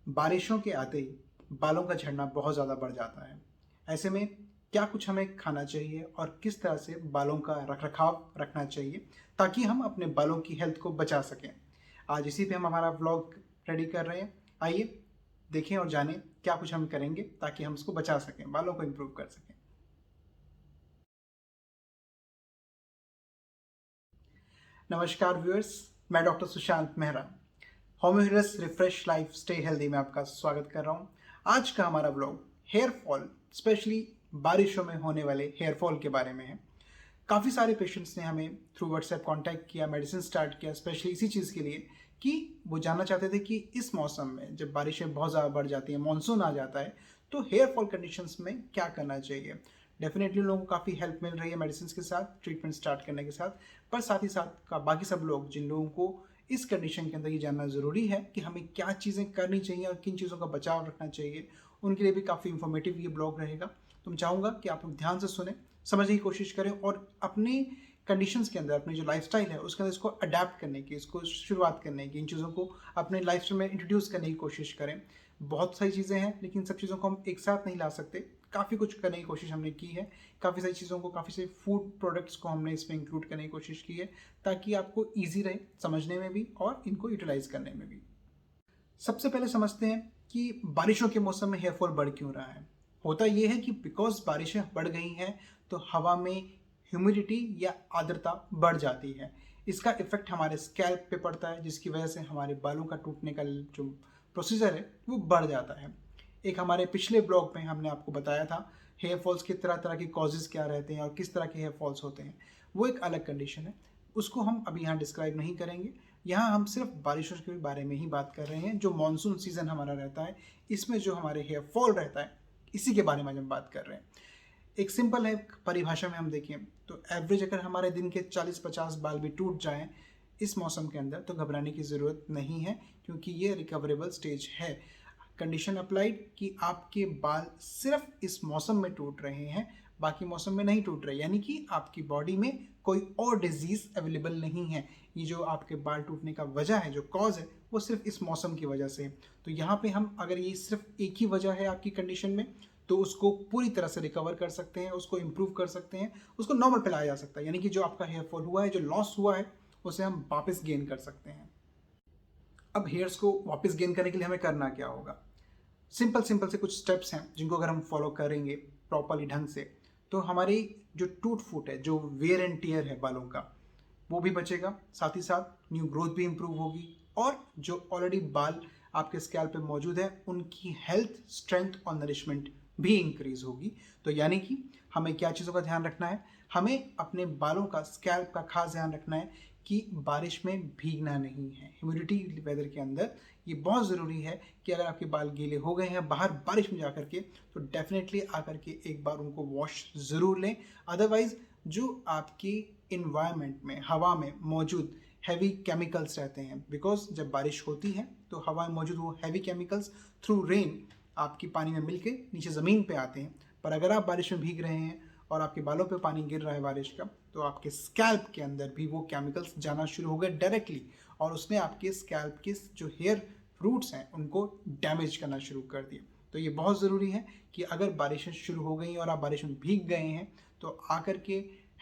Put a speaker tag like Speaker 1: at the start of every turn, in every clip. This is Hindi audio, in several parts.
Speaker 1: बारिशों के आते ही बालों का झड़ना बहुत ज़्यादा बढ़ जाता है। ऐसे में क्या कुछ हमें खाना चाहिए और किस तरह से बालों का रखरखाव रखना चाहिए ताकि हम अपने बालों की हेल्थ को बचा सकें। आज इसी पे हम हमारा व्लॉग रेडी कर रहे हैं। आइए देखें और जानें क्या कुछ हम करेंगे ताकि हम इसको बचा सकें, बालों को इम्प्रूव कर सकें। नमस्कार व्यूअर्स, मैं डॉक्टर सुशांत मेहरा, होम्योहिरस रिफ्रेश लाइफ स्टे हेल्दी में आपका स्वागत कर रहा हूँ। आज का हमारा ब्लॉग हेयर फॉल, स्पेशली बारिशों में होने वाले हेयर फॉल के बारे में है। काफ़ी सारे पेशेंट्स ने हमें थ्रू व्हाट्सएप कांटेक्ट किया, मेडिसिन स्टार्ट किया स्पेशली इसी चीज़ के लिए कि वो जानना चाहते थे कि इस मौसम में जब बारिशें बहुत ज़्यादा बढ़ जाती हैं, मानसून आ जाता है, तो हेयर फॉल कंडीशंस में क्या करना चाहिए। डेफिनेटली लोगों को काफ़ी हेल्प मिल रही है मेडिसिन के साथ, ट्रीटमेंट स्टार्ट करने के साथ, पर साथ ही साथ का बाकी सब लोग जिन लोगों को इस कंडीशन के अंदर ये जानना ज़रूरी है कि हमें क्या चीज़ें करनी चाहिए और किन चीज़ों का बचाव रखना चाहिए, उनके लिए भी काफ़ी इंफॉर्मेटिव ये ब्लॉग रहेगा। तो मैं चाहूँगा कि आप लोग ध्यान से सुने, समझने की कोशिश करें और अपनी कंडीशंस के अंदर, अपनी जो लाइफस्टाइल है उसके अंदर इसको अडेप्ट करने की, इसको शुरुआत करने की, इन चीज़ों को अपने लाइफ में इंट्रोड्यूस करने की कोशिश करें। बहुत सारी चीज़ें हैं लेकिन सब चीज़ों को हम एक साथ नहीं ला सकते। काफ़ी कुछ करने की कोशिश हमने की है, काफ़ी सारी चीज़ों को, काफ़ी सारी फूड प्रोडक्ट्स को हमने इसमें इंक्लूड करने की कोशिश की है ताकि आपको ईजी रहे समझने में भी और इनको यूटिलाइज करने में भी। सबसे पहले समझते हैं कि बारिशों के मौसम में हेयर फॉल बढ़ क्यों रहा है। होता यह है कि बिकॉज बारिशें बढ़ गई हैं तो हवा में ह्यूमिडिटी या आर्द्रता बढ़ जाती है। इसका इफेक्ट हमारे स्कैल्प पे पड़ता है जिसकी वजह से हमारे बालों का टूटने का जो प्रोसीजर है वो बढ़ जाता है। एक हमारे पिछले ब्लॉग में हमने आपको बताया था हेयर फॉल्स की तरह तरह के कॉजेज़ क्या रहते हैं और किस तरह के हेयर फॉल्स होते हैं। वो एक अलग कंडीशन है, उसको हम अभी यहाँ डिस्क्राइब नहीं करेंगे। यहाँ हम सिर्फ बारिशों के बारे में ही बात कर रहे हैं। जो मानसून सीज़न हमारा रहता है, इसमें जो हमारे हेयर फॉल रहता है, इसी के बारे में हम बात कर रहे हैं। एक सिंपल है परिभाषा में हम देखें तो एवरेज अगर हमारे दिन के 40-50 बाल भी टूट जाएं इस मौसम के अंदर तो घबराने की ज़रूरत नहीं है, क्योंकि ये रिकवरेबल स्टेज है। कंडीशन अप्लाइड कि आपके बाल सिर्फ इस मौसम में टूट रहे हैं, बाकी मौसम में नहीं टूट रहे, यानी कि आपकी बॉडी में कोई और डिजीज अवेलेबल नहीं है। ये जो आपके बाल टूटने का वजह है, जो कॉज है, वो सिर्फ इस मौसम की वजह से है। तो यहाँ पे हम अगर ये सिर्फ एक ही वजह है आपकी कंडीशन में तो उसको पूरी तरह से रिकवर कर सकते हैं, उसको इम्प्रूव कर सकते हैं, उसको नॉर्मल पे लाया जा सकता है। यानी कि जो आपका हेयर फॉल हुआ है, जो लॉस हुआ है, उसे हम वापस गेन कर सकते हैं। अब हेयर्स को वापस गेन करने के लिए हमें करना क्या होगा। सिंपल सिंपल से कुछ स्टेप्स हैं जिनको अगर हम फॉलो करेंगे प्रॉपरली ढंग से तो हमारी जो टूट फूट है, जो वेयर एंड टियर है बालों का, वो भी बचेगा। साथ ही साथ न्यू ग्रोथ भी इंप्रूव होगी और जो ऑलरेडी बाल आपके स्कैल्प पे मौजूद है उनकी हेल्थ, स्ट्रेंथ और नरिशमेंट भी इंक्रीज होगी। तो यानी कि हमें क्या चीज़ों का ध्यान रखना है, हमें अपने बालों का, स्कैल्प का खास ध्यान रखना है कि बारिश में भीगना नहीं है। ह्यूमिडिटी वेदर के अंदर ये बहुत ज़रूरी है कि अगर आपके बाल गीले हो गए हैं बाहर बारिश में जा करके तो डेफिनेटली आकर के एक बार उनको वॉश ज़रूर लें। अदरवाइज जो आपकी इन्वायरमेंट में, हवा में मौजूद हैवी केमिकल्स रहते हैं, बिकॉज जब बारिश होती है तो हवा में मौजूद वो हैवी केमिकल्स थ्रू रेन आपकी पानी में मिलके नीचे ज़मीन पे आते हैं। पर अगर आप बारिश में भीग रहे हैं और आपके बालों पे पानी गिर रहा है बारिश का, तो आपके स्कैल्प के अंदर भी वो केमिकल्स जाना शुरू हो गए डायरेक्टली और उसने आपके स्कैल्प के जो हेयर रूट्स हैं उनको डैमेज करना शुरू कर दिया। तो ये बहुत ज़रूरी है कि अगर बारिशें शुरू हो गई और आप बारिश में भीग गए हैं तो आकर के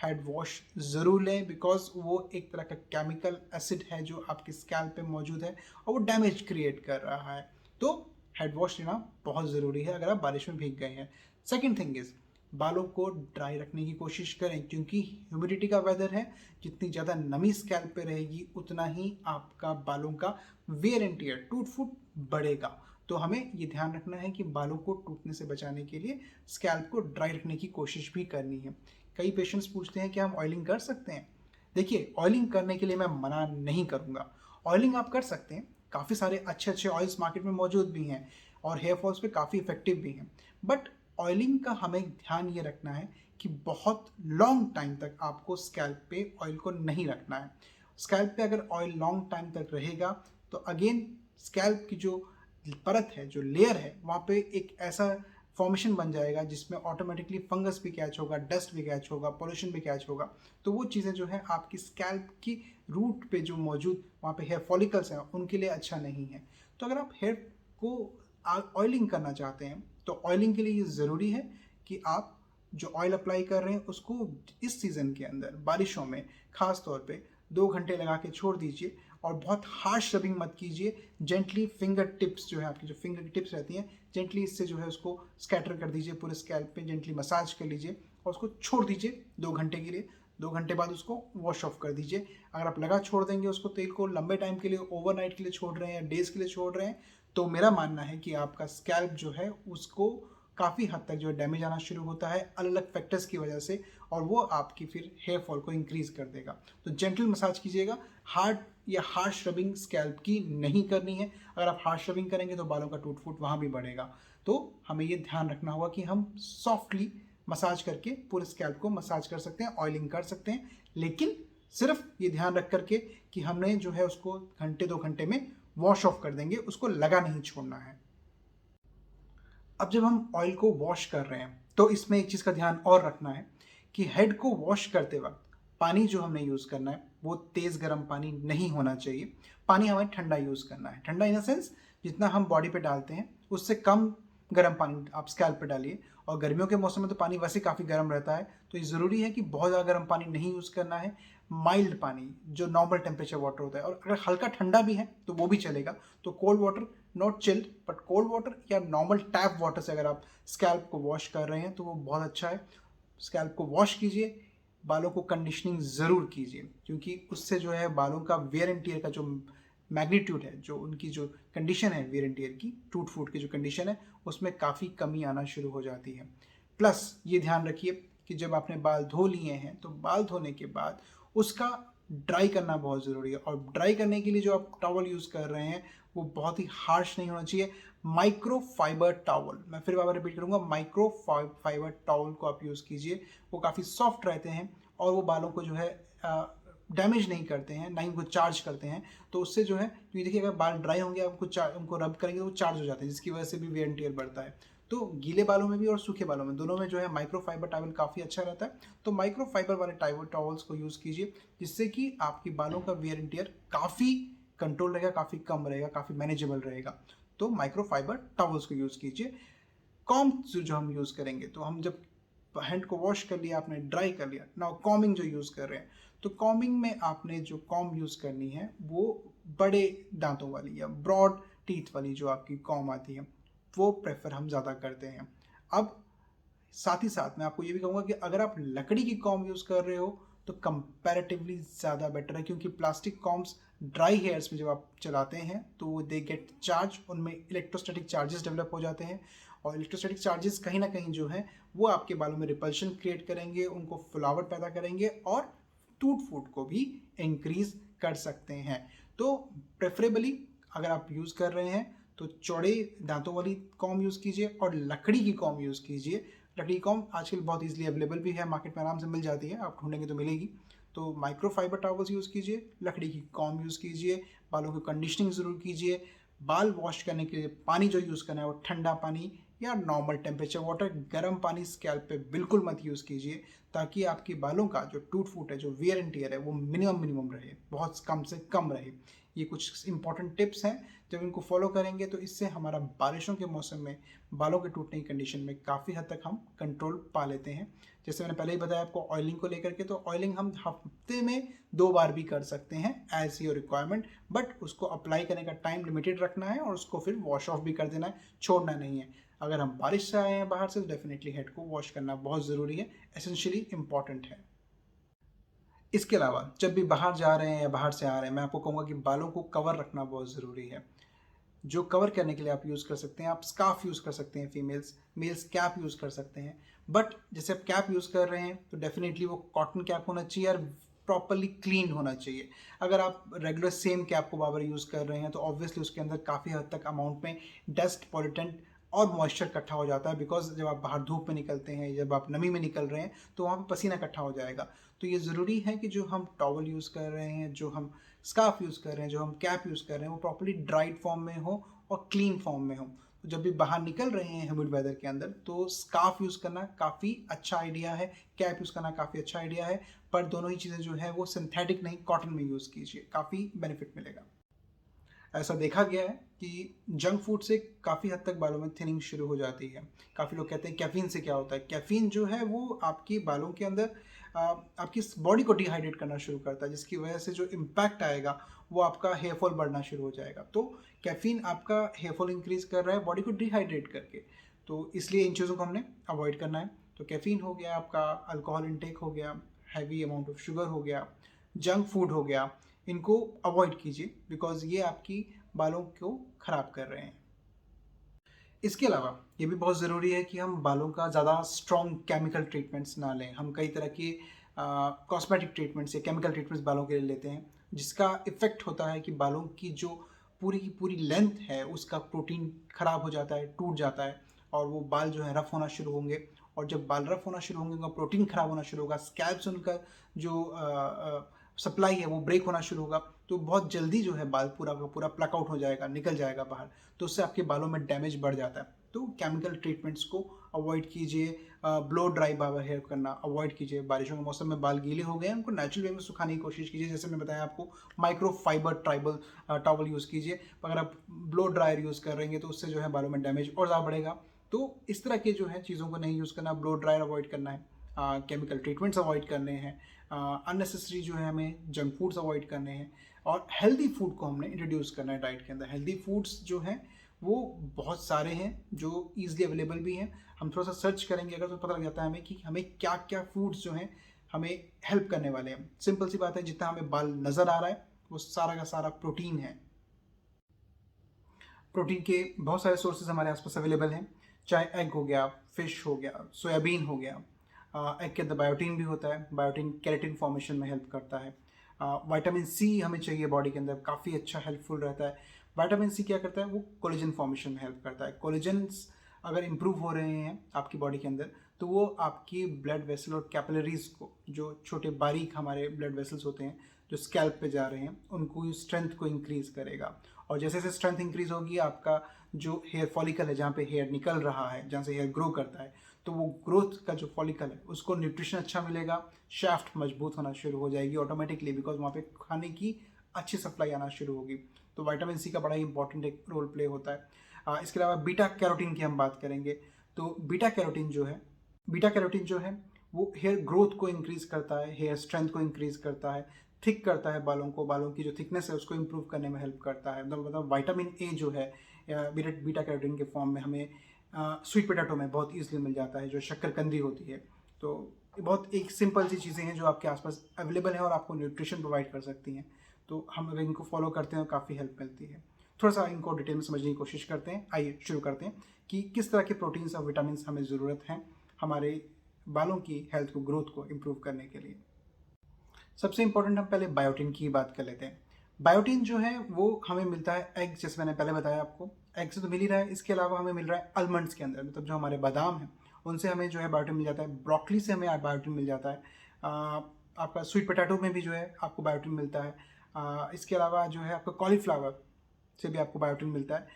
Speaker 1: हेड वॉश ज़रूर लें, बिकॉज वो एक तरह का केमिकल एसिड है जो आपके स्कैल्प पे मौजूद है और वो डैमेज क्रिएट कर रहा है। तो हेड वॉश लेना बहुत ज़रूरी है अगर आप बारिश में भीग गए हैं। सेकेंड थिंग इज़ बालों को ड्राई रखने की कोशिश करें, क्योंकि ह्यूमिडिटी का वेदर है। जितनी ज़्यादा नमी स्कैल्प पे रहेगी उतना ही आपका बालों का वेयर एंड टियर, टूट फूट बढ़ेगा। तो हमें ये ध्यान रखना है कि बालों को टूटने से बचाने के लिए स्कैल्प को ड्राई रखने की कोशिश भी करनी है। कई पेशेंट्स पूछते हैं कि हम ऑयलिंग कर सकते हैं। देखिए, ऑयलिंग करने के लिए मैं मना नहीं करूँगा। ऑयलिंग आप कर सकते हैं, काफ़ी सारे अच्छे अच्छे ऑयल्स मार्केट में मौजूद भी हैं और हेयर फॉल्स पे काफ़ी इफेक्टिव भी हैं। बट ऑयलिंग का हमें ध्यान ये रखना है कि बहुत लॉन्ग टाइम तक आपको स्कैल्प पे ऑयल को नहीं रखना है। स्कैल्प पे अगर ऑयल लॉन्ग टाइम तक रहेगा तो अगेन स्कैल्प की जो परत है, जो लेयर है, वहाँ पे एक ऐसा फॉर्मेशन बन जाएगा जिसमें ऑटोमेटिकली फंगस भी कैच होगा, डस्ट भी कैच होगा, पोल्यूशन भी कैच होगा। तो वो चीज़ें जो है आपकी स्कैल्प की रूट पे जो मौजूद वहाँ पे हेयर फॉलिकल्स हैं उनके लिए अच्छा नहीं है। तो अगर आप हेयर को ऑयलिंग करना चाहते हैं तो ऑयलिंग के लिए ये ज़रूरी है कि आप जो ऑयल अप्लाई कर रहे हैं उसको इस सीज़न के अंदर बारिशों में ख़ास तौर पे 2 घंटे लगा के छोड़ दीजिए और बहुत हार्श रबिंग मत कीजिए। जेंटली फिंगर टिप्स जो है आपकी जो फिंगर की टिप्स रहती हैं जेंटली इससे जो है उसको स्कैटर कर दीजिए, पूरे स्कैल्प पे जेंटली मसाज कर लीजिए और उसको छोड़ दीजिए 2 घंटे के लिए। 2 घंटे बाद उसको वॉश ऑफ कर दीजिए। अगर आप लगा छोड़ देंगे उसको तेल को लंबे टाइम के लिए, ओवरनाइट के लिए छोड़ रहे हैं या डेज़ के लिए छोड़ रहे हैं, तो मेरा मानना है कि आपका स्कैल्प जो है उसको काफ़ी हद तक जो है डैमेज आना शुरू होता है अलग अलग फैक्टर्स की वजह से, और वो आपकी फिर हेयर फॉल को इंक्रीज कर देगा। तो जेंटल मसाज कीजिएगा, हार्ड या हार्श रबिंग स्कैल्प की नहीं करनी है। अगर आप हार्श रबिंग करेंगे तो बालों का टूट फूट वहाँ भी बढ़ेगा। तो हमें ये ध्यान रखना होगा कि हम सॉफ्टली मसाज करके पूरे स्कैल्प को मसाज कर सकते हैं, ऑयलिंग कर सकते हैं, लेकिन सिर्फ ये ध्यान रख करके कि हमने जो है उसको 1-2 घंटे में वॉश ऑफ कर देंगे, उसको लगा नहीं छोड़ना है। अब जब हम ऑयल को वॉश कर रहे हैं तो इसमें एक चीज़ का ध्यान और रखना है कि हेड को वॉश करते वक्त पानी जो हमने यूज़ करना है वो तेज़ गर्म पानी नहीं होना चाहिए। पानी हमें ठंडा यूज़ करना है। ठंडा इन द सेंस जितना हम बॉडी पे डालते हैं उससे कम गर्म पानी आप स्कैल्प पे डालिए। और गर्मियों के मौसम में तो पानी वैसे काफ़ी गर्म रहता है, तो ये ज़रूरी है कि बहुत ज़्यादा गर्म पानी नहीं यूज़ करना है। माइल्ड पानी जो नॉर्मल टेम्परेचर वाटर होता है, और अगर हल्का ठंडा भी है तो वो भी चलेगा। तो cold water, not chilled but cold water या नॉर्मल टैप वाटर से अगर आप स्कैल्प को वॉश कर रहे हैं तो वो बहुत अच्छा है। स्कैल्प को वॉश कीजिए, बालों को कंडीशनिंग ज़रूर कीजिए, क्योंकि उससे जो है बालों का वेयर एंड टियर का जो मैग्नीट्यूड है, जो उनकी जो कंडीशन है वेयर एंड टियर की, टूट फूट की जो कंडीशन है, उसमें काफ़ी कमी आना शुरू हो जाती है। प्लस ये ध्यान रखिए कि जब आपने बाल धो लिए हैं तो बाल धोने के बाद उसका ड्राई करना बहुत ज़रूरी है। और ड्राई करने के लिए जो आप टॉवल यूज़ कर रहे हैं वो बहुत ही हार्श नहीं होना चाहिए। माइक्रो फाइबर टॉवल, मैं फिर बार रिपीट करूँगा, माइक्रो फाइबर टॉवल को आप यूज़ कीजिए। वो काफ़ी सॉफ्ट रहते हैं और वो बालों को जो है डैमेज नहीं करते हैं, ना ही उनको चार्ज करते हैं। तो उससे जो है, क्योंकि देखिए अगर बाल ड्राई होंगे आप उनको रब करेंगे तो वो चार्ज हो जाते हैं, जिसकी वजह से भी वेयर एंड टियर बढ़ता है। तो गीले बालों में भी और सूखे बालों में दोनों में जो है माइक्रो फाइबर टॉवल काफ़ी अच्छा रहता है। तो माइक्रो फाइबर वाले टॉवल्स को यूज़ कीजिए, जिससे कि आपकी बालों का वेयर एंड टियर काफ़ी कंट्रोल रहेगा, काफ़ी कम रहेगा, काफ़ी मैनेजेबल रहेगा। तो माइक्रो फाइबर टॉवल्स को यूज़ कीजिए। कॉम्ब जो हम यूज़ करेंगे, तो हम जब हैंड को वॉश कर लिया, आपने ड्राई कर लिया, नाउ कॉम्बिंग जो यूज़ कर रहे हैं, तो कॉम्बिंग में आपने जो कॉम्ब यूज़ करनी है वो बड़े दांतों वाली या ब्रॉड टीथ वाली जो आपकी कॉम्ब आती है वो प्रेफर हम ज़्यादा करते हैं। अब साथ ही साथ मैं आपको ये भी कहूँगा कि अगर आप लकड़ी की कॉम्ब यूज़ कर रहे हो तो कंपैरेटिवली ज़्यादा बेटर है, क्योंकि प्लास्टिक कॉम्ब्स ड्राई हेयर्स में जब आप चलाते हैं तो दे गेट चार्ज, उनमें इलेक्ट्रोस्टैटिक चार्जेस डेवलप हो जाते हैं। और इलेक्ट्रोस्टैटिक चार्जेस कहीं ना कहीं जो है वो आपके बालों में रिपल्शन क्रिएट करेंगे, उनको फुलावट पैदा करेंगे और टूट फूट को भी इंक्रीज कर सकते हैं। तो प्रेफरेबली अगर आप यूज़ कर रहे हैं तो चौड़े दांतों वाली कॉम्ब यूज़ कीजिए और लकड़ी की कॉम्ब यूज़ कीजिए। लकड़ी की कॉम्ब आजकल बहुत ईजिली अवेलेबल भी है, मार्केट में आराम से मिल जाती है, आप ढूंढेंगे तो मिलेगी। तो माइक्रो फाइबर टॉवल्स यूज़ कीजिए, लकड़ी की कॉम्ब यूज़ कीजिए, बालों की कंडीशनिंग ज़रूर कीजिए। बाल वॉश करने के लिए पानी जो यूज़ करना है वो ठंडा पानी या नॉर्मल टेम्परेचर वाटर, गर्म पानी स्कैल्प पे बिल्कुल मत यूज़ कीजिए, ताकि आपके बालों का जो टूट फूट है, जो वेयर एंड टियर है, वो मिनिमम रहे, बहुत कम से कम रहे। ये कुछ इंपॉर्टेंट टिप्स हैं, जब इनको फॉलो करेंगे तो इससे हमारा बारिशों के मौसम में बालों के टूटने की कंडीशन में काफ़ी हद तक हम कंट्रोल पा लेते हैं। जैसे मैंने पहले ही बताया आपको ऑयलिंग को लेकर के, तो ऑयलिंग हम हफ्ते में 2 बार भी कर सकते हैं एज योर रिक्वायरमेंट, बट उसको अप्लाई करने का टाइम लिमिटेड रखना है और उसको फिर वॉश ऑफ भी कर देना है, छोड़ना नहीं है। अगर हम बारिश से आए हैं बाहर से तो डेफिनेटली हेड को वॉश करना बहुत ज़रूरी है, एसेंशियली इंपॉर्टेंट है। इसके अलावा जब भी बाहर जा रहे हैं या बाहर से आ रहे हैं, मैं आपको कहूँगा कि बालों को कवर रखना बहुत ज़रूरी है। जो कवर करने के लिए आप यूज़ कर सकते हैं, आप स्कार्फ यूज़ कर सकते हैं, फीमेल्स, मेल्स कैप यूज़ कर सकते हैं। बट जैसे आप कैप यूज़ कर रहे हैं तो डेफिनेटली वो कॉटन कैप होना चाहिए और प्रॉपरली क्लीन होना चाहिए। अगर आप रेगुलर सेम कैप को बार बार यूज़ कर रहे हैं तो ऑब्वियसली उसके अंदर काफ़ी हद तक अमाउंट में डस्ट, पॉल्यूटेंट और मॉइस्चर इकट्ठा हो जाता है, बिकॉज जब आप बाहर धूप में निकलते हैं, जब आप नमी में निकल रहे हैं तो वहाँ पर पसीना इकट्ठा हो जाएगा। तो ये ज़रूरी है कि जो हम टॉवल यूज़ कर रहे हैं, जो हम स्कार्फ यूज़ कर रहे हैं, जो हम कैप यूज़ कर रहे हैं, वो प्रॉपरली ड्राइड फॉर्म में हो और क्लीन फॉर्म में हो। तो जब भी बाहर निकल रहे हैं ह्यूमिड वेदर के अंदर तो स्कार्फ यूज़ करना काफ़ी अच्छा आइडिया है, कैप यूज़ करना काफ़ी अच्छा आइडिया है, पर दोनों ही चीज़ें जो है वो सिंथेटिक नहीं, कॉटन में यूज़ कीजिए, काफ़ी बेनिफिट मिलेगा। ऐसा देखा गया है कि जंक फूड से काफ़ी हद तक बालों में थिनिंग शुरू हो जाती है। काफ़ी लोग कहते हैं कैफ़ीन से क्या होता है, कैफ़ीन जो है वो आपकी बालों के अंदर आपकी बॉडी को डिहाइड्रेट करना शुरू करता है, जिसकी वजह से जो इम्पैक्ट आएगा वो आपका हेयर फॉल बढ़ना शुरू हो जाएगा। तो कैफ़ीन आपका हेयर फॉल इंक्रीज कर रहा है बॉडी को डिहाइड्रेट करके, तो इसलिए इन चीज़ों को हमने अवॉइड करना है। तो कैफ़ीन हो गया आपका, अल्कोहल इंटेक हो गया, हैवी अमाउंट ऑफ शुगर हो गया, जंक फूड हो गया, इनको अवॉइड कीजिए बिकॉज ये आपकी बालों को ख़राब कर रहे हैं। इसके अलावा ये भी बहुत ज़रूरी है कि हम बालों का ज़्यादा स्ट्रॉन्ग केमिकल ट्रीटमेंट्स ना लें। हम कई तरह की कॉस्मेटिक ट्रीटमेंट्स या केमिकल ट्रीटमेंट्स बालों के लिए लेते हैं, जिसका इफ़ेक्ट होता है कि बालों की जो पूरी की पूरी लेंथ है उसका प्रोटीन ख़राब हो जाता है, टूट जाता है, और वो बाल जो है रफ़ होना शुरू होंगे। और जब बाल रफ़ होना शुरू होंगे, उनका प्रोटीन ख़राब होना शुरू होगा, स्कैल्प से उनका जो सप्लाई है वो ब्रेक होना शुरू होगा, तो बहुत जल्दी जो है बाल पूरा का पूरा प्लक आउट हो जाएगा, निकल जाएगा बाहर। तो उससे आपके बालों में डैमेज बढ़ जाता है। तो केमिकल ट्रीटमेंट्स को अवॉइड कीजिए, ब्लो ड्राई बाल हेयर करना अवॉइड कीजिए। बारिशों के मौसम में बाल गीले हो गए हैं, उनको नेचुरल वे में सुखाने की कोशिश कीजिए। जैसे मैं बताया आपको, micro fibre tribal towel use कीजिए। अगर आप ब्लो ड्रायर यूज़ कर रहे हैं तो उससे जो है बालों में डैमेज और ज़्यादा बढ़ेगा। तो इस तरह के जो है चीज़ों को नहीं यूज़ करना, ब्लो ड्रायर अवॉइड करना है, केमिकल ट्रीटमेंट्स अवॉइड करने हैं, अननेसेसरी जो है हमें जंक फूड्स अवॉइड करने हैं, और हेल्दी फूड को हमने इंट्रोड्यूस करना है डाइट के अंदर। हेल्दी फूड्स जो हैं वो बहुत सारे हैं जो ईजिली अवेलेबल भी हैं। हम थोड़ा सा सर्च करेंगे अगर, तो पता लग जाता है हमें कि हमें क्या क्या फूड्स जो हैं हमें हेल्प करने वाले हैं। सिंपल सी बात है, जितना हमें बाल नज़र आ रहा है वो सारा का सारा प्रोटीन है। प्रोटीन के बहुत सारे सोर्सेज हमारे आसपास अवेलेबल हैं, चाहे एग हो गया, फिश हो गया, सोयाबीन हो गया। एग के अंदर बायोटीन भी होता है, बायोटीन केराटिन फॉर्मेशन में हेल्प करता है। विटामिन सी हमें चाहिए बॉडी के अंदर, काफ़ी अच्छा हेल्पफुल रहता है। विटामिन सी क्या करता है, वो कोलेजन फॉर्मेशन में हेल्प करता है। कोलेजन्स अगर इम्प्रूव हो रहे हैं आपकी बॉडी के अंदर, तो वो आपकी ब्लड वेसल और कैपिलरीज को, जो छोटे बारीक हमारे ब्लड वेसल्स होते हैं जो स्कैल्प पे जा रहे हैं, उनको स्ट्रेंथ को इंक्रीज करेगा। और जैसे जैसे स्ट्रेंथ इंक्रीज होगी, आपका जो हेयर फॉलिकल है, जहाँ पे हेयर निकल रहा है, जहाँ से हेयर ग्रो करता है, तो वो ग्रोथ का जो फॉलिकल है उसको न्यूट्रिशन अच्छा मिलेगा, शाफ्ट मजबूत होना शुरू हो जाएगी ऑटोमेटिकली, बिकॉज वहाँ पे खाने की अच्छी सप्लाई आना शुरू होगी। तो विटामिन सी का बड़ा ही इंपॉर्टेंट एक रोल प्ले होता है। इसके अलावा बीटा कैरोटीन की हम बात करेंगे, तो बीटा कैरोटीन जो है वो हेयर ग्रोथ को इंक्रीज करता है, हेयर स्ट्रेंथ को इंक्रीज करता है, थिक करता है बालों को, बालों की जो थिकनेस है उसको इम्प्रूव करने में हेल्प करता है। मतलब विटामिन ए जो है बीटा कैरोटीन के फॉर्म में हमें स्वीट पोटैटो में बहुत ईजिली मिल जाता है, जो शक्करकंदी होती है। तो बहुत एक सिंपल सी चीज़ें हैं जो आपके आसपास अवेलेबल हैं और आपको न्यूट्रिशन प्रोवाइड कर सकती हैं। तो हम अगर इनको फॉलो करते हैं तो काफ़ी हेल्प मिलती है। थोड़ा सा इनको डिटेल में समझने की कोशिश करते हैं। आइए शुरू करते हैं कि किस तरह के प्रोटीन्स और विटामिन हमें ज़रूरत हैं हमारे बालों की हेल्थ को, ग्रोथ को इम्प्रूव करने के लिए। सबसे इंपॉर्टेंट हम पहले बायोटीन की बात कर लेते हैं। बायोटीन जो है वो हमें मिलता है एग, जैसे मैंने पहले बताया आपको, एग से तो मिल ही रहा है। इसके अलावा हमें मिल रहा है आलमंड्स के अंदर, मतलब जो हमारे बादाम हैं उनसे हमें जो है बायोटीन मिल जाता है। ब्रोकली से हमें बायोटीन मिल जाता है। आपका स्वीट पोटैटो में भी जो है आपको बायोटीन मिलता है। इसके अलावा जो है आपका कॉलीफ्लावर से भी आपको बायोटीन मिलता है।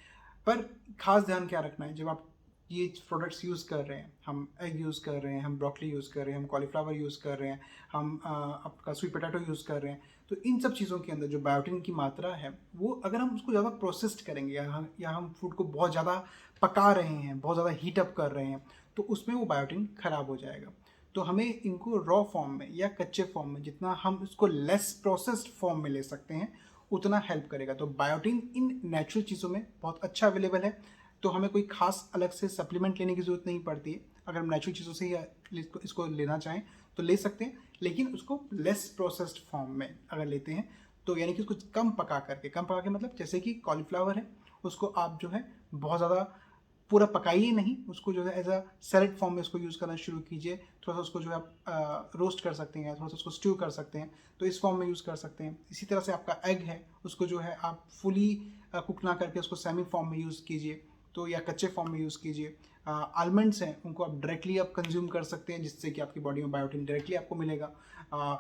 Speaker 1: पर खास ध्यान क्या रखना है, जब आप ये प्रोडक्ट्स यूज़ कर रहे हैं, हम एग यूज़ कर रहे हैं, हम ब्रोकली यूज़ कर रहे हैं, हम कॉलीफ्लावर यूज़ कर रहे हैं, हम आपका स्वीट पोटैटो यूज़ कर रहे हैं, तो इन सब चीज़ों के अंदर जो बायोटीन की मात्रा है वो, अगर हम उसको ज़्यादा प्रोसेस्ड करेंगे या हम फूड को बहुत ज़्यादा पका रहे हैं, बहुत ज़्यादा हीट अप कर रहे हैं, तो उसमें वो बायोटीन ख़राब हो जाएगा। तो हमें इनको रॉ फॉर्म में या कच्चे फॉर्म में, जितना हम इसको लेस प्रोसेस्ड फॉर्म में ले सकते हैं उतना हेल्प करेगा। तो बायोटीन इन नेचुरल चीज़ों में बहुत अच्छा अवेलेबल है, तो हमें कोई खास अलग से सप्लीमेंट लेने की ज़रूरत नहीं पड़ती है। अगर हम नेचुरल चीज़ों से ही इसको लेना चाहें तो ले सकते हैं, लेकिन उसको लेस प्रोसेस्ड फॉर्म में अगर लेते हैं तो, यानी कि उसको कम पका के, मतलब जैसे कि कॉलीफ्लावर है, उसको आप जो है बहुत ज़्यादा पूरा पकाइए नहीं, उसको जो है एज अ सैलेड फॉर्म में उसको यूज़ करना शुरू कीजिए। थोड़ा सा उसको जो है आप रोस्ट कर सकते हैं, थोड़ा सा उसको स्ट्यू कर सकते हैं, तो इस फॉर्म में यूज़ कर सकते हैं। इसी तरह से आपका एग है, उसको जो है आप फुली कुक ना करके उसको सेमी फॉर्म में यूज़ कीजिए, तो या कच्चे फॉर्म में यूज़ कीजिए। आलमंड्स हैं, उनको आप डायरेक्टली आप कंज्यूम कर सकते हैं, जिससे कि आपकी बॉडी में बायोटीन डायरेक्टली आपको मिलेगा।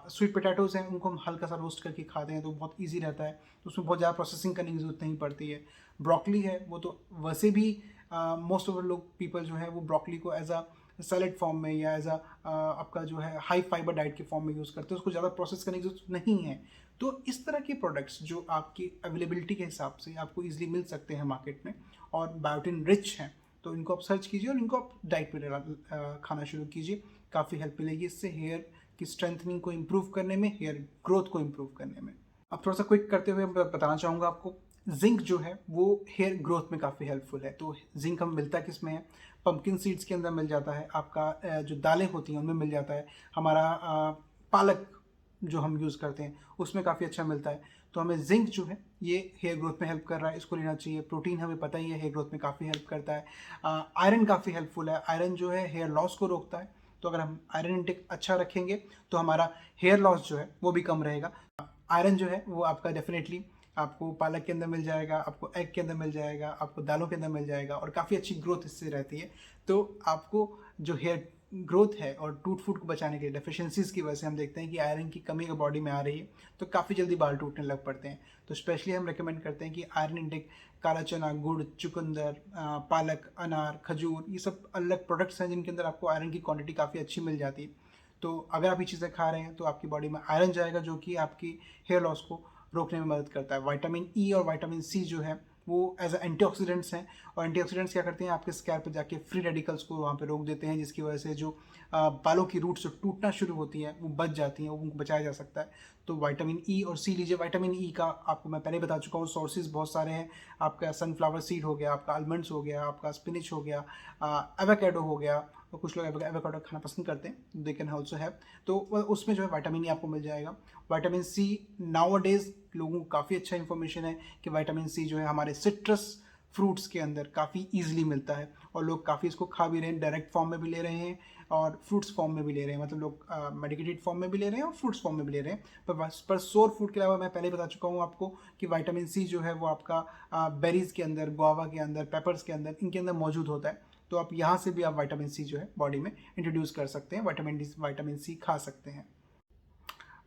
Speaker 1: स्वीट पोटैटोज़ हैं, उनको हम हल्का सा रोस्ट करके खाते हैं तो बहुत ईजी रहता है, तो उसमें बहुत ज़्यादा प्रोसेसिंग करने की ज़रूरत नहीं पड़ती है। ब्रोकली है, वो तो वैसे भी मोस्ट ऑफ लोग पीपल जो है वो ब्रोकली को एज अ सैलेड फॉर्म में या एज आपका जो है हाई फाइबर डाइट के फॉर्म में यूज़ करते हैं, उसको ज़्यादा प्रोसेस करने की जरूरत नहीं है। तो इस तरह के प्रोडक्ट्स जो आपकी अवेलेबिलिटी के हिसाब से आपको ईजिली मिल सकते हैं मार्केट में और बायोटिन रिच हैं, तो इनको आप सर्च कीजिए और इनको आप डाइट में खाना शुरू कीजिए। काफ़ी हेल्प मिलेगी इससे हेयर की स्ट्रेंथनिंग को इम्प्रूव करने में, हेयर ग्रोथ को इम्प्रूव करने में। अब थोड़ा सा क्विक करते हुए मैं बताना चाहूँगा आपको, जिंक जो है वो हेयर ग्रोथ में काफ़ी हेल्पफुल है। तो जिंक हम मिलता किस में है? पंपकिन सीड्स के अंदर मिल जाता है, आपका जो दालें होती हैं उनमें मिल जाता है, हमारा पालक जो हम यूज़ करते हैं उसमें काफ़ी अच्छा मिलता है। तो हमें जिंक जो है ये हेयर ग्रोथ में हेल्प कर रहा है, इसको लेना चाहिए। प्रोटीन हमें पता ही है हेयर ग्रोथ में काफ़ी हेल्प करता है। आयरन काफ़ी हेल्पफुल है, आयरन जो है हेयर लॉस को रोकता है। तो अगर हम आयरन इंटेक अच्छा रखेंगे तो हमारा हेयर लॉस जो है वो भी कम रहेगा। आयरन जो है वो आपका डेफिनेटली आपको पालक के अंदर मिल जाएगा, आपको एग के अंदर मिल जाएगा, आपको दालों के अंदर मिल जाएगा और काफ़ी अच्छी ग्रोथ इससे रहती है। तो आपको जो हेयर ग्रोथ है और टूट फूट को बचाने के लिए, डेफिशिएंसीज की वजह से हम देखते हैं कि आयरन की कमी अगर बॉडी में आ रही है तो काफ़ी जल्दी बाल टूटने लग पड़ते हैं। तो स्पेशली हम रेकमेंड करते हैं कि आयरन इंटेक काला चना, गुड़, चुकंदर, पालक, अनार, खजूर, ये सब अलग प्रोडक्ट्स हैं जिनके अंदर आपको आयरन की क्वांटिटी काफ़ी अच्छी मिल जाती है। तो अगर आप ये चीज़ें खा रहे हैं तो आपकी बॉडी में आयरन जाएगा जो कि आपकी हेयर लॉस को रोकने में मदद करता है। विटामिन ई और विटामिन सी जो है वो एज एंटीऑक्सीडेंट्स हैं, और एंटीऑक्सीडेंट्स क्या करते हैं, आपके स्कैल्प पे जाके फ्री रेडिकल्स को वहाँ पे रोक देते हैं, जिसकी वजह से जो बालों की रूट्स जो टूटना शुरू होती हैं वो बच जाती हैं, उनको बचाया जा सकता है। तो विटामिन ई और सी लीजिए। विटामिन ई का आपको मैं पहले बता चुका हूँ, सोर्सेज बहुत सारे हैं। आपका सनफ्लावर सीड हो गया, आपका आलमंड्स हो गया, आपका स्पिनिच हो गया, एवोकाडो हो गया, और कुछ लोग एवोकाडो खाना पसंद करते हैं, दे कैन ऑल्सो हैव। तो उसमें जो है विटामिन ई आपको मिल जाएगा। विटामिन सी नाउ-अ-डेज लोगों को काफ़ी अच्छा इन्फॉर्मेशन है कि विटामिन सी जो है हमारे सिट्रस फ्रूट्स के अंदर काफ़ी ईजिली मिलता है, और लोग काफ़ी इसको खा भी रहे हैं, डायरेक्ट फॉर्म में भी ले रहे हैं और फ्रूट्स फॉर्म में भी ले रहे हैं। मतलब लोग मेडिकेटेड फॉर्म में भी ले रहे हैं और फ्रूट्स फॉर्म में भी ले रहे हैं। पर सोर फूड के अलावा मैं पहले बता चुका हूँ आपको कि विटामिन सी जो है वो आपका बेरीज के अंदर, गुआवा के अंदर, पेपर्स के अंदर, इनके अंदर मौजूद होता है। तो आप यहाँ से भी आप विटामिन सी जो है बॉडी में इंट्रोड्यूस कर सकते हैं, विटामिन सी खा सकते हैं।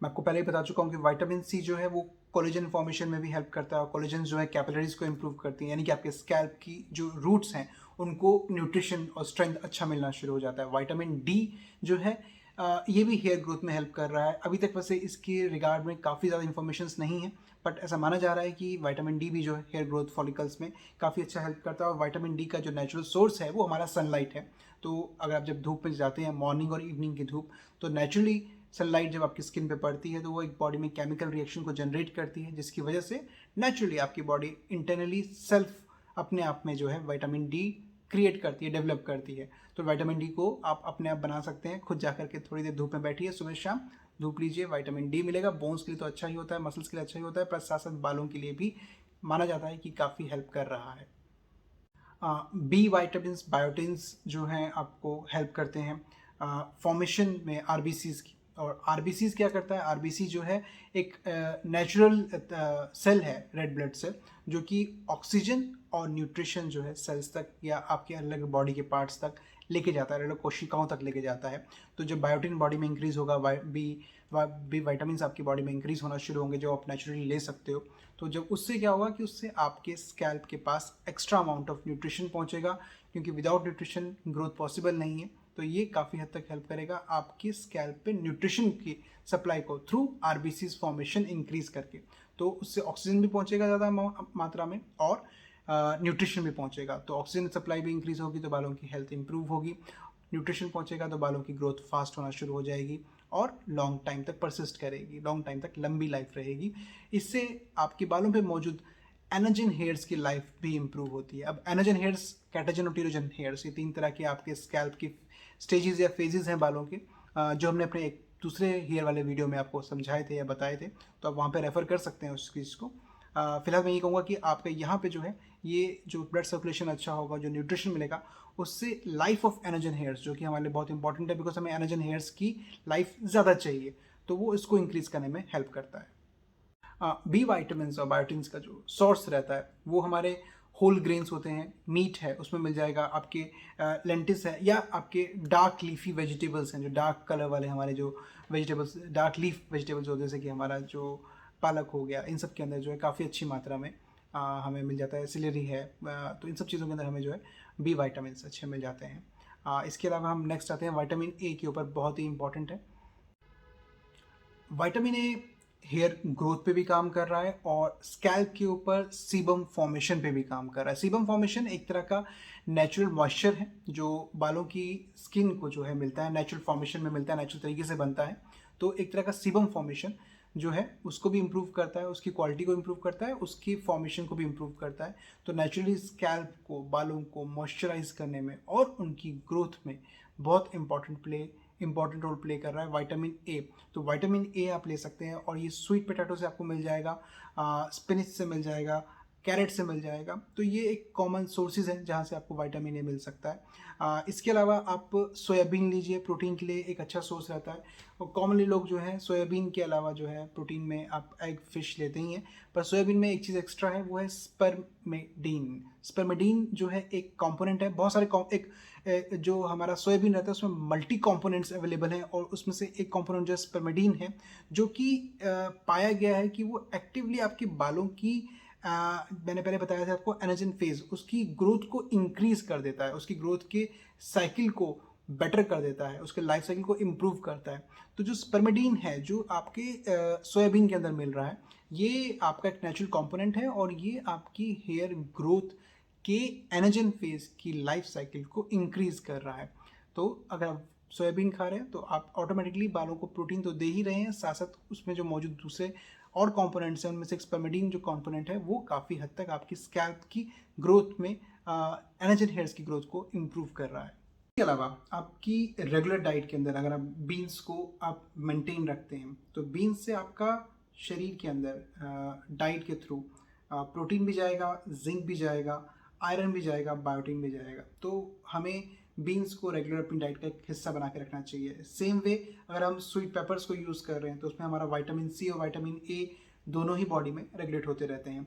Speaker 1: मैं आपको पहले ही बता चुका हूँ कि विटामिन सी जो है वो कोलेजन फॉर्मेशन में भी हेल्प करता है, और कोलेजन जो है कैपिलरीज को इम्प्रूव करती है, यानी कि आपके स्कैल्प की जो रूट्स हैं उनको न्यूट्रिशन और स्ट्रेंथ अच्छा मिलना शुरू हो जाता है। विटामिन डी जो है ये भी हेयर ग्रोथ में हेल्प कर रहा है। अभी तक वैसे इसके रिगार्ड में काफ़ी ज़्यादा इन्फॉर्मेशन नहीं है, बट ऐसा माना जा रहा है कि विटामिन डी भी जो है हेयर ग्रोथ फॉलिकल्स में काफ़ी अच्छा हेल्प करता है। और विटामिन डी का जो नेचुरल सोर्स है वो हमारा सनलाइट है। तो अगर आप जब धूप में जाते हैं, मॉर्निंग और इवनिंग की धूप, तो नेचुरली सनलाइट जब आपकी स्किन पे पड़ती है तो वो एक बॉडी में केमिकल रिएक्शन को जनरेट करती है, जिसकी वजह से नेचुरली आपकी बॉडी इंटरनली सेल्फ अपने आप में जो है विटामिन डी क्रिएट करती है, डेवलप करती है। तो विटामिन डी को आप अपने आप बना सकते हैं, खुद जा करके थोड़ी देर धूप में बैठिए, सुबह शाम धूप लीजिए, विटामिन डी मिलेगा। बोन्स के लिए तो अच्छा ही होता है, मसल्स के लिए अच्छा ही होता है, प्लस साथ साथ बालों के लिए भी माना जाता है कि काफ़ी हेल्प कर रहा है। बी वाइटामिन, बायोटिन्स जो हैं आपको हेल्प करते हैं फॉर्मेशन में आरबीसीज की। और आरबीसीज क्या करता है, आरबीसी जो है एक नेचुरल सेल है, रेड ब्लड सेल, जो कि ऑक्सीजन और न्यूट्रिशन जो है सेल्स तक या आपके अलग बॉडी के पार्ट्स तक लेके जाता है, अलग कोशिकाओं तक लेके जाता है। तो जब बायोटिन बॉडी में इंक्रीज होगा, बी विटामिन आपकी बॉडी में इंक्रीज होना शुरू होंगे जो आप नेचुरली ले सकते हो। तो जब उससे क्या होगा कि उससे आपके स्कैल्प के पास एक्स्ट्रा अमाउंट ऑफ न्यूट्रिशन पहुंचेगा, क्योंकि विदाउट न्यूट्रिशन ग्रोथ पॉसिबल नहीं है। तो ये काफ़ी हद तक हेल्प करेगा आपकी स्कैल्प पे न्यूट्रिशन की सप्लाई को थ्रू आरबीसीज फॉर्मेशन इंक्रीज करके। तो उससे ऑक्सीजन भी पहुंचेगा ज़्यादा मात्रा में और न्यूट्रिशन भी पहुंचेगा। तो ऑक्सीजन सप्लाई भी इंक्रीज होगी तो बालों की हेल्थ इंप्रूव होगी, न्यूट्रिशन पहुंचेगा तो बालों की ग्रोथ फास्ट होना शुरू हो जाएगी और लॉन्ग टाइम तक परसिस्ट करेगी, लॉन्ग टाइम तक लंबी लाइफ रहेगी। इससे आपके बालों पे मौजूद एनाजिन हेयर्स की लाइफ भी इंप्रूव होती है। अब एनाजिन हेयर्स, कैटाजिन और टीरोजन हेयर्स, ये तीन तरह के आपके स्कैल्प की स्टेजेस या फेजेस हैं बालों के, जो हमने अपने एक दूसरे हेयर वाले वीडियो में आपको समझाए थे या बताए थे, तो आप वहाँ पे रेफर कर सकते हैं उस चीज़ को। फिलहाल मैं ये कहूँगा कि आपके यहाँ पे जो है ये जो ब्लड सर्कुलेशन अच्छा होगा, जो न्यूट्रिशन मिलेगा, उससे लाइफ ऑफ एनाजिन हेयर्स, जो कि हमारे लिए बहुत इंपॉर्टेंट है, बिकॉज हमें एनाजिन हेयर्स की लाइफ ज़्यादा चाहिए, तो वो इसको इंक्रीज़ करने में हेल्प करता है। बी वाइटामिन और बायोटिन्स का जो सोर्स रहता है वो हमारे होल ग्रेन्स होते हैं, मीट है उसमें मिल जाएगा, आपके लेंटिस है, या आपके डार्क लीफी वेजिटेबल्स हैं, जो डार्क कलर वाले हमारे जो वेजिटेबल्स, डार्क लीफ वेजिटेबल्स होते हैं, जैसे कि हमारा जो पालक हो गया, इन सब के अंदर जो है काफ़ी अच्छी मात्रा में हमें मिल जाता है। सिलेरी है, तो इन सब चीज़ों के अंदर हमें जो है बी वाइटामिन अच्छे मिल जाते हैं। इसके अलावा हम नेक्स्ट आते हैं विटामिन ए के ऊपर, बहुत ही इंपॉर्टेंट है। विटामिन ए हेयर ग्रोथ पे भी काम कर रहा है और स्कैल्प के ऊपर सीबम फॉर्मेशन पे भी काम कर रहा है। सीबम फॉर्मेशन एक तरह का नेचुरल मॉइस्चर है जो बालों की स्किन को जो है मिलता है, नेचुरल फॉर्मेशन में मिलता है, नेचुरल तरीके से बनता है। तो एक तरह का सीबम फॉर्मेशन जो है उसको भी इम्प्रूव करता है, उसकी क्वालिटी को इम्प्रूव करता है, उसकी फॉर्मेशन को भी इम्प्रूव करता है। तो नेचुरली स्कैल्प को, बालों को मॉइस्चराइज करने में और उनकी ग्रोथ में बहुत इंपॉर्टेंट रोल प्ले कर रहा है विटामिन ए। तो विटामिन ए आप ले सकते हैं और ये स्वीट पोटैटो से आपको मिल जाएगा, स्पिनच से मिल जाएगा, कैरेट से मिल जाएगा। तो ये एक कॉमन सोर्सेज हैं जहाँ से आपको विटामिन ए मिल सकता है। इसके अलावा आप सोयाबीन लीजिए, प्रोटीन के लिए एक अच्छा सोर्स रहता है। और कॉमनली लोग जो है सोयाबीन के अलावा जो है प्रोटीन में आप एग, फिश लेते ही हैं, पर सोयाबीन में एक चीज़ एक्स्ट्रा है, वो है स्पर्मेडीन। स्पर्मेडीन जो है एक कंपोनेंट है, बहुत सारे जो हमारा सोयाबीन रहता है उसमें मल्टी कंपोनेंट्स अवेलेबल हैं और उसमें से एक कंपोनेंट जो है स्पर्मेडीन है, जो कि पाया गया है कि वो एक्टिवली आपके बालों की मैंने पहले बताया था आपको, एनर्जन फेज, उसकी ग्रोथ को इंक्रीज कर देता है, उसकी ग्रोथ के साइकिल को बेटर कर देता है, उसके लाइफ साइकिल को इम्प्रूव करता है। तो जो स्पर्मेडीन है जो आपके सोयाबीन के अंदर मिल रहा है, ये आपका एक नेचुरल कंपोनेंट है और ये आपकी हेयर ग्रोथ के एनर्जन फेज की लाइफ साइकिल को इंक्रीज कर रहा है। तो अगर आप सोयाबीन खा रहे हैं तो आप ऑटोमेटिकली बालों को प्रोटीन तो दे ही रहे हैं, साथ साथ उसमें जो मौजूद दूसरे और कंपोनेंट्स हैं उनमें से स्पर्मेडीन जो कंपोनेंट है वो काफ़ी हद तक आपकी स्कैल्प की ग्रोथ में, एनर्जन हेयर्स की ग्रोथ को इम्प्रूव कर रहा है। इसके अलावा आपकी रेगुलर डाइट के अंदर अगर आप बीन्स को आप मेंटेन रखते हैं तो बीन्स से आपका शरीर के अंदर डाइट के थ्रू प्रोटीन भी जाएगा, जिंक भी जाएगा, आयरन भी जाएगा, बायोटिन भी जाएगा। तो हमें बीन्स को रेगुलर अपनी डाइट का एक हिस्सा बना के रखना चाहिए। सेम वे अगर हम स्वीट पेपर्स को यूज़ कर रहे हैं तो उसमें हमारा विटामिन सी और विटामिन ए दोनों ही बॉडी में रेगुलेट होते रहते हैं।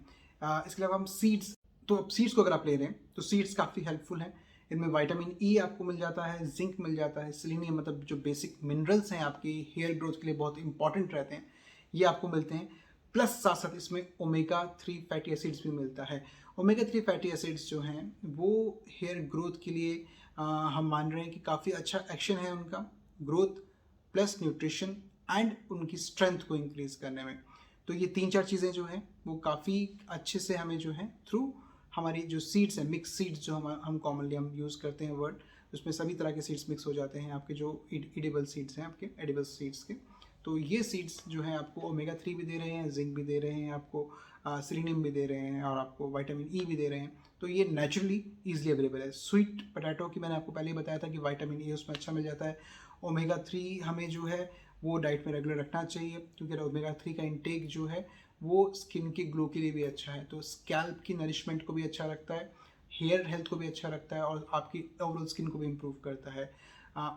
Speaker 1: इसके अलावा हम सीड्स, तो अब सीड्स को अगर आप ले रहे हैं तो सीड्स काफ़ी हेल्पफुल हैं। इनमें विटामिन ई आपको मिल जाता है, जिंक मिल जाता है, सेलेनियम, मतलब जो बेसिक मिनरल्स हैं आपकी हेयर ग्रोथ के लिए बहुत इंपॉर्टेंट रहते हैं, ये आपको मिलते हैं। प्लस साथ साथ इसमें ओमेगा 3 फैटी एसिड्स भी मिलता है। ओमेगा 3 फैटी एसिड्स जो हैं वो हेयर ग्रोथ के लिए हम मान रहे हैं कि काफ़ी अच्छा एक्शन है उनका, ग्रोथ प्लस न्यूट्रिशन एंड उनकी स्ट्रेंथ को इंक्रीज करने में। तो ये 3-4 चीज़ें जो हैं वो काफ़ी अच्छे से हमें जो है थ्रू हमारी जो सीड्स हैं, मिक्स सीड्स जो हम कॉमनली हम यूज़ करते हैं वर्ड, उसमें सभी तरह के सीड्स मिक्स हो जाते हैं आपके जो एडिबल सीड्स हैं, आपके एडिबल सीड्स के। तो ये सीड्स जो हैं आपको ओमेगा 3 भी दे रहे हैं, जिंक भी दे रहे हैं, आपको सेलेनियम भी दे रहे हैं और आपको विटामिन ई भी दे रहे हैं। तो ये नेचुरली ईजिली अवेलेबल है। स्वीट पोटैटो की मैंने आपको पहले ही बताया था कि विटामिन ई उसमें अच्छा मिल जाता है। ओमेगा 3 हमें जो है वो डाइट में रेगुलर रखना चाहिए क्योंकि ओमेगा 3 का इंटेक जो है वो स्किन के ग्लो के लिए भी अच्छा है, तो स्कैल्प की नरिशमेंट को भी अच्छा रखता है, हेयर हेल्थ को भी अच्छा रखता है और आपकी ओवरऑल स्किन को भी इम्प्रूव करता है।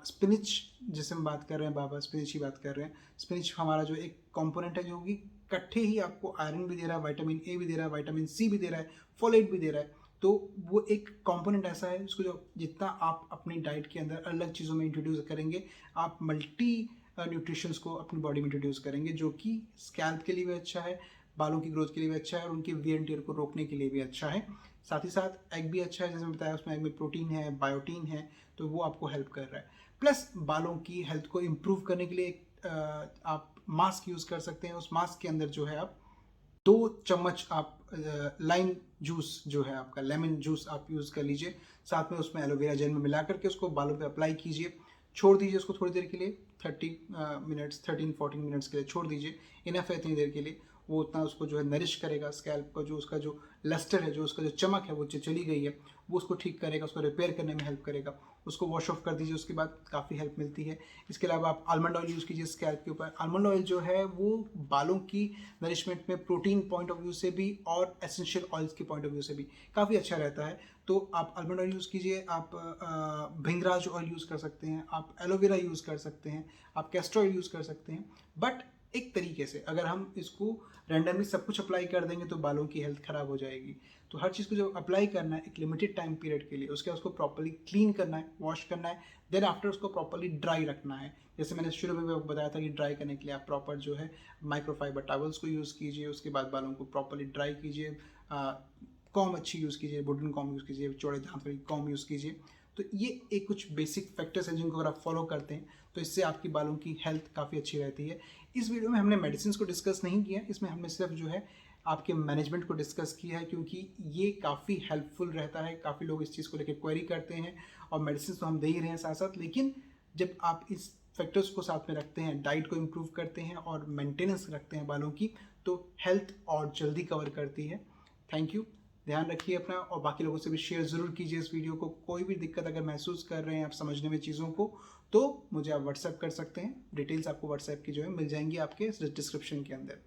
Speaker 1: स्पिनिच जिसे हम बात कर रहे हैं, बाबा स्पिनिच की बात कर रहे हैं, स्पिनिच हमारा जो एक कंपोनेंट है जो कि इकट्ठे ही आपको आयरन भी दे रहा है, विटामिन ए भी दे रहा है, विटामिन सी भी दे रहा है, फोलेट भी दे रहा है। तो वो एक कंपोनेंट ऐसा है उसको जो जितना आप अपनी डाइट के अंदर अलग चीज़ों में इंट्रोड्यूस करेंगे, आप मल्टी न्यूट्रिशंस को अपनी बॉडी में इंट्रोड्यूस करेंगे, जो कि स्कैल्प के लिए भी अच्छा है, बालों की ग्रोथ के लिए भी अच्छा है और उनके वियर एंड टियर को रोकने के लिए भी अच्छा है। साथ ही साथ एग भी अच्छा है, जैसे मैंने बताया उसमें एग में प्रोटीन है, बायोटीन है, तो वो आपको हेल्प कर रहा है। प्लस बालों की हेल्थ को इम्प्रूव करने के लिए आप मास्क यूज़ कर सकते हैं। उस मास्क के अंदर जो है आप 2 चम्मच आप लाइम जूस जो है आपका, लेमन जूस आप यूज़ कर लीजिए, साथ में उसमें एलोवेरा जेल में मिला करके उसको बालों पे अप्लाई कीजिए, छोड़ दीजिए उसको थोड़ी देर के लिए, 13-14 मिनट्स के लिए छोड़ दीजिए, इनफ है इतनी देर के लिए। वो उतना उसको जो है नरिश करेगा, स्कैल्प का जो उसका जो लस्टर है, जो उसका जो चमक है वो जो चली गई है वो उसको ठीक करेगा, उसको रिपेयर करने में हेल्प करेगा। उसको वॉश ऑफ कर दीजिए, उसके बाद काफ़ी हेल्प मिलती है। इसके अलावा आप आलमंड ऑयल यूज़ कीजिए स्कैल्प के ऊपर। आलमंड ऑयल जो है वो बालों की नरिशमेंट में प्रोटीन पॉइंट ऑफ व्यू से भी और एसेंशियल ऑयल्स के पॉइंट ऑफ व्यू से भी काफ़ी अच्छा रहता है। तो आप आलमंड ऑयल यूज़ कीजिए, आप भिंगराज ऑयल यूज़ कर सकते हैं, आप एलोवेरा यूज़ कर सकते हैं, आप कैस्टर ऑयल यूज़ कर सकते हैं। बट एक तरीके से अगर हम इसको रैंडमली सब कुछ अप्लाई कर देंगे तो बालों की हेल्थ ख़राब हो जाएगी। तो हर चीज़ को जब अप्लाई करना है एक लिमिटेड टाइम पीरियड के लिए, उसके बाद उसको प्रॉपर्ली क्लीन करना है, वॉश करना है, देन आफ्टर उसको प्रॉपर्ली ड्राई रखना है। जैसे मैंने शुरू में बताया था कि ड्राई करने के लिए आप प्रॉपर जो है माइक्रोफाइबर टॉवल्स को यूज़ कीजिए, उसके बाद बालों को प्रॉपर्ली ड्राई कीजिए, कॉम अच्छी यूज़ कीजिए, वुडन कॉम यूज़ कीजिए, चौड़े दांत वाली कॉम यूज़ कीजिए। तो ये एक कुछ बेसिक फैक्टर्स हैं जिनको अगर आप फॉलो करते हैं तो इससे आपकी बालों की हेल्थ काफ़ी अच्छी रहती है। इस वीडियो में हमने मेडिसिन को डिस्कस नहीं किया, इसमें हमने सिर्फ जो है आपके मैनेजमेंट को डिस्कस किया है, क्योंकि ये काफ़ी हेल्पफुल रहता है। काफ़ी लोग इस चीज़ को लेकर क्वेरी करते हैं और मेडिसिन तो हम दे ही रहे हैं साथ साथ, लेकिन जब आप इस फैक्टर्स को साथ में रखते हैं, डाइट को इम्प्रूव करते हैं और मेंटेनेंस रखते हैं बालों की, तो हेल्थ और जल्दी कवर करती है। थैंक यू, ध्यान रखिए अपना और बाकी लोगों से भी शेयर ज़रूर कीजिए इस वीडियो को। कोई भी दिक्कत अगर महसूस कर रहे हैं आप समझने में चीज़ों को, तो मुझे आप व्हाट्सएप कर सकते हैं। डिटेल्स आपको व्हाट्सएप की जो है मिल जाएंगी आपके डिस्क्रिप्शन के अंदर।